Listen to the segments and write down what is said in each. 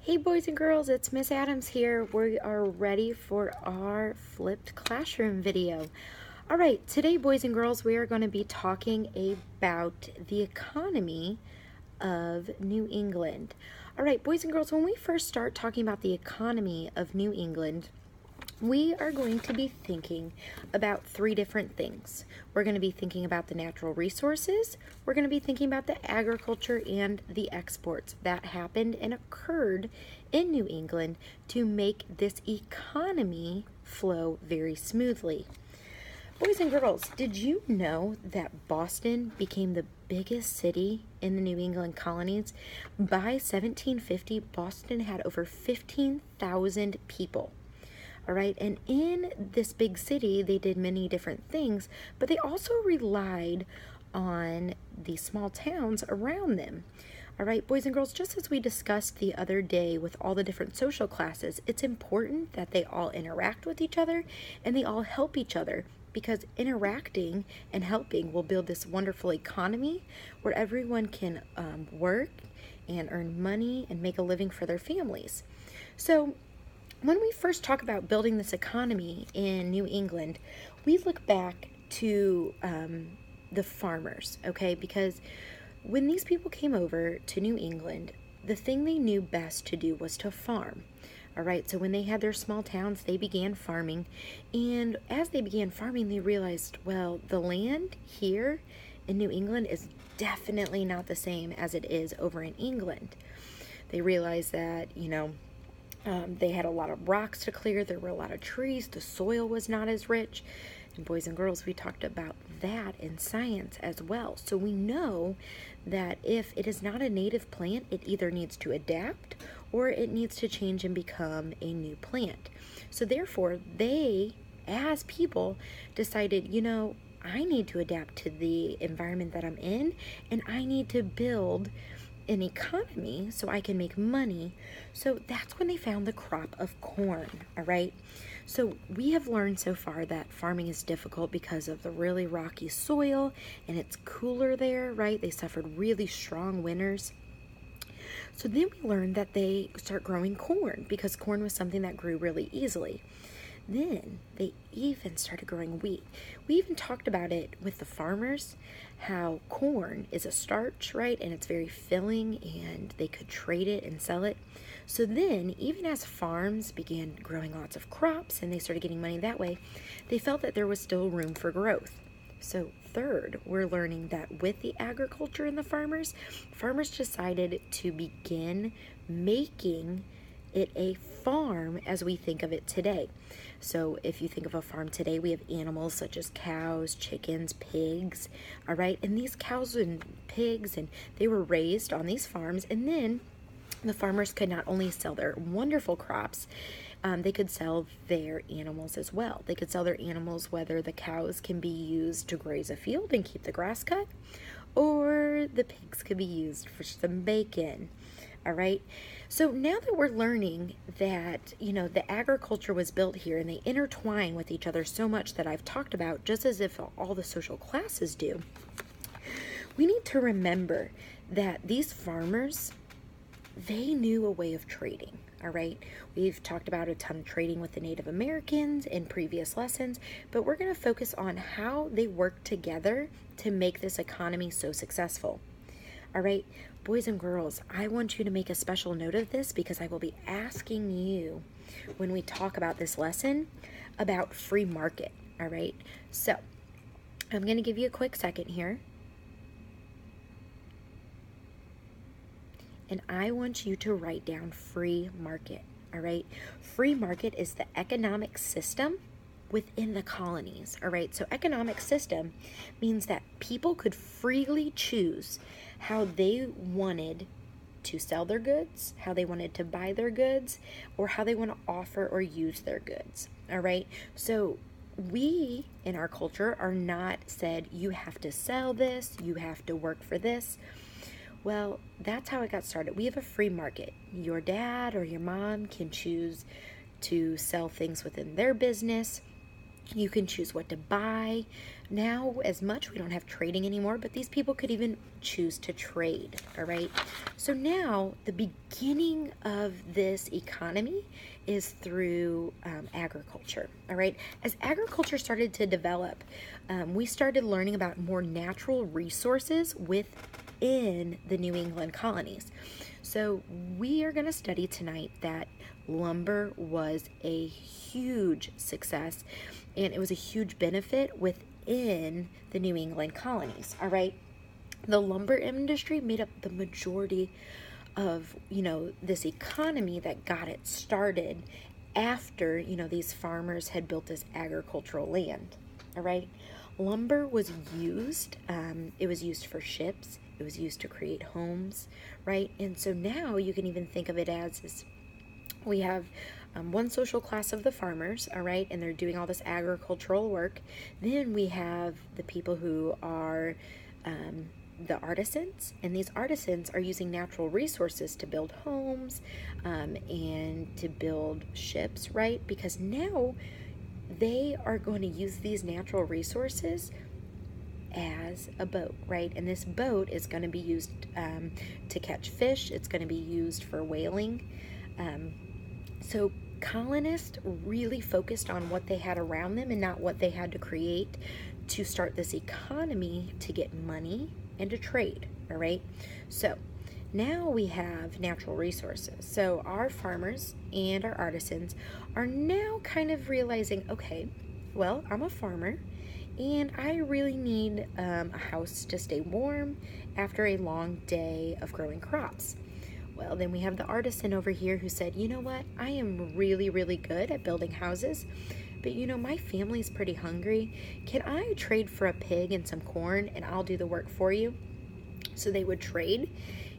Hey boys and girls, it's Miss Adams here. We are ready for our flipped classroom video. All right, today boys and girls, we are going to be talking about the economy of New England. All right, boys and girls, when we first start talking about the economy of New England, we are going to be thinking about three different things. We're going to be thinking about the natural resources, we're going to be thinking about the agriculture and the exports that happened and occurred in New England to make this economy flow very smoothly. Boys and girls, did you know that Boston became the biggest city in the New England colonies? By 1750, Boston had over 15,000 people. All right, and in this big city, they did many different things, but they also relied on the small towns around them. All right, boys and girls, just as we discussed the other day with all the different social classes, it's important that they all interact with each other and they all help each other, because interacting and helping will build this wonderful economy where everyone can work and earn money and make a living for their families. So when we first talk about building this economy in New England, we look back to the farmers, okay? Because when these people came over to New England, the thing they knew best to do was to farm. All right, so when they had their small towns, they began farming. And as they began farming, they realized, well, the land here in New England is definitely not the same as it is over in England. They realized that, they had a lot of rocks to clear. There were a lot of trees. The soil was not as rich. And boys and girls, we talked about that in science as well. So we know that if it is not a native plant, it either needs to adapt or it needs to change and become a new plant. So therefore, they, as people, decided, I need to adapt to the environment that I'm in, and I need to build an economy so I can make money. So that's when they found the crop of corn. All right, so we have learned so far that farming is difficult because of the really rocky soil, and it's cooler there, right? They suffered really strong winters. So then we learned that they start growing corn because corn was something that grew really easily. Then they even started growing wheat. We even talked about it with the farmers, how corn is a starch, right? And it's very filling, and they could trade it and sell it. So then, even as farms began growing lots of crops and they started getting money that way, they felt that there was still room for growth. So third, we're learning that with the agriculture and the farmers decided to begin making it a farm as we think of it today. So if you think of a farm today, we have animals such as cows, chickens, pigs, all right? And these cows and pigs, and they were raised on these farms, and then the farmers could not only sell their wonderful crops, they could sell their animals as well. They could sell their animals, whether the cows can be used to graze a field and keep the grass cut, or the pigs could be used for some bacon. All right. So now that we're learning that, the agriculture was built here and they intertwine with each other so much that I've talked about, just as if all the social classes do, we need to remember that these farmers, they knew a way of trading. All right. We've talked about a ton of trading with the Native Americans in previous lessons, but we're going to focus on how they worked together to make this economy so successful. All right, boys and girls, I want you to make a special note of this because I will be asking you when we talk about this lesson about free market. All right, so I'm going to give you a quick second here. And I want you to write down free market. All right, free market is the economic system within the colonies. All right, so economic system means that people could freely choose how they wanted to sell their goods, how they wanted to buy their goods, or how they want to offer or use their goods. All right, so we in our culture are not said, you have to sell this, you have to work for this. Well, that's how it got started. We have a free market. Your dad or your mom can choose to sell things within their business, You can choose what to buy. Now, as much, we don't have trading anymore, but these people could even choose to trade, all right? So now, the beginning of this economy is through agriculture, all right? As agriculture started to develop, we started learning about more natural resources within the New England colonies. So we are going to study tonight that lumber was a huge success, and it was a huge benefit within the New England colonies, all right? The lumber industry made up the majority of, this economy that got it started after, these farmers had built this agricultural land, all right? Lumber was used, it was used for ships, it was used to create homes, right? And so now you can even think of it as we have one social class of the farmers, all right, and they're doing all this agricultural work. Then we have the people who are the artisans, and these artisans are using natural resources to build homes and to build ships, right? Because now they are going to use these natural resources as a boat, right? And this boat is going to be used to catch fish. It's going to be used for whaling. So colonists really focused on what they had around them and not what they had to create to start this economy to get money and to trade, all right? So now we have natural resources. So our farmers and our artisans are now kind of realizing, okay, well, I'm a farmer and I really need a house to stay warm after a long day of growing crops. Well, then we have the artisan over here who said, you know what, I am really, really good at building houses, but my family's pretty hungry. Can I trade for a pig and some corn and I'll do the work for you? So they would trade,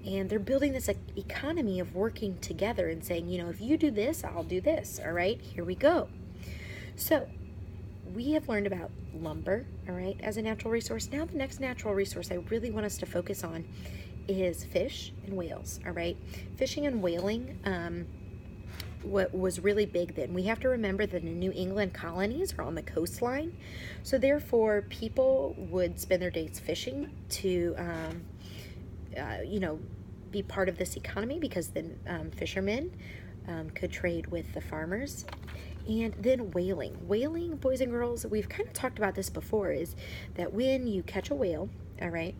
and they're building this economy of working together and saying, if you do this, I'll do this, all right? Here we go. So we have learned about lumber, all right, as a natural resource. Now the next natural resource I really want us to focus on is fish and whales, all right? Fishing and whaling what was really big then. We have to remember that the New England colonies are on the coastline, so therefore people would spend their days fishing to, be part of this economy, because then fishermen could trade with the farmers. And then whaling. Whaling, boys and girls, we've kind of talked about this before, is that when you catch a whale, all right,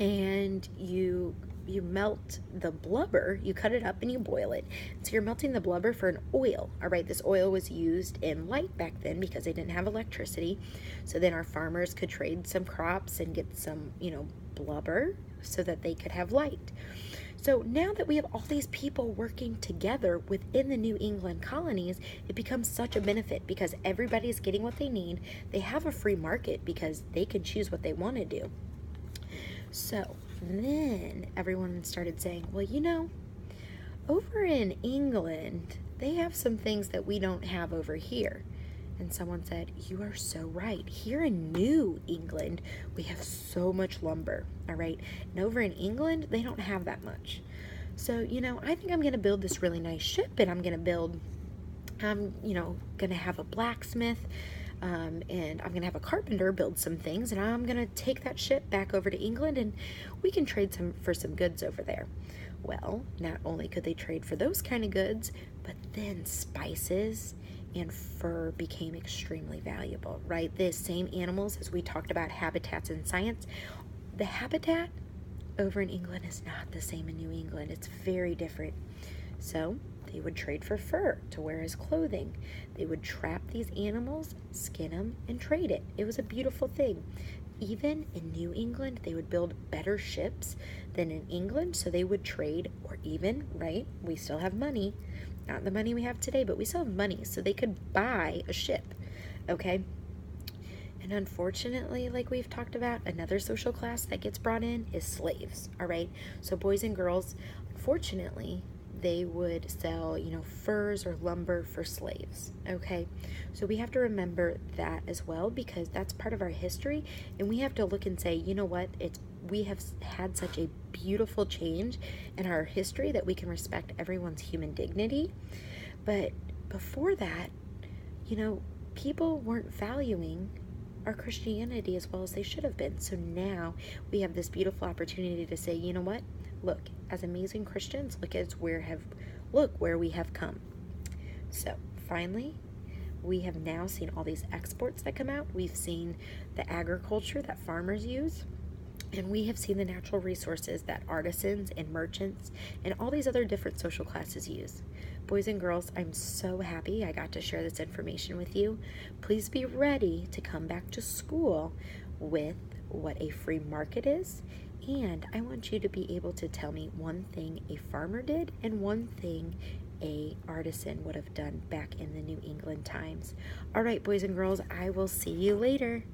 and you melt the blubber, you cut it up and you boil it. So you're melting the blubber for an oil, all right? This oil was used in light back then because they didn't have electricity. So then our farmers could trade some crops and get some, blubber so that they could have light. So now that we have all these people working together within the New England colonies, it becomes such a benefit because everybody's getting what they need. They have a free market because they can choose what they want to do. So then everyone started saying, well, over in England, they have some things that we don't have over here. And someone said, you are so right. Here in New England, we have so much lumber, all right? And over in England, they don't have that much. So, I think I'm going to build this really nice ship, and I'm going to have a blacksmith, and I'm going to have a carpenter build some things, and I'm going to take that ship back over to England, and we can trade for some goods over there. Well, not only could they trade for those kind of goods, but then spices and fur became extremely valuable, right? The same animals, as we talked about habitats in science, the habitat over in England is not the same in New England. It's very different. So they would trade for fur to wear as clothing. They would trap these animals, skin them, and trade it. It was a beautiful thing. Even in New England, they would build better ships than in England, so they would trade, or even, right, we still have money. Not the money we have today, but we still have money, so they could buy a ship, okay? And unfortunately, like we've talked about, another social class that gets brought in is slaves, all right? So boys and girls, unfortunately, they would sell, furs or lumber for slaves, okay? So we have to remember that as well, because that's part of our history, and we have to look and say, you know what, we have had such a beautiful change in our history that we can respect everyone's human dignity. But before that, people weren't valuing our Christianity as well as they should have been. So now we have this beautiful opportunity to say, you know what? Look, as amazing Christians, look where we have come. So finally, we have now seen all these exports that come out. We've seen the agriculture that farmers use. And we have seen the natural resources that artisans and merchants and all these other different social classes use. Boys and girls, I'm so happy I got to share this information with you. Please be ready to come back to school with what a free market is. And I want you to be able to tell me one thing a farmer did and one thing a artisan would have done back in the New England times. All right, boys and girls, I will see you later.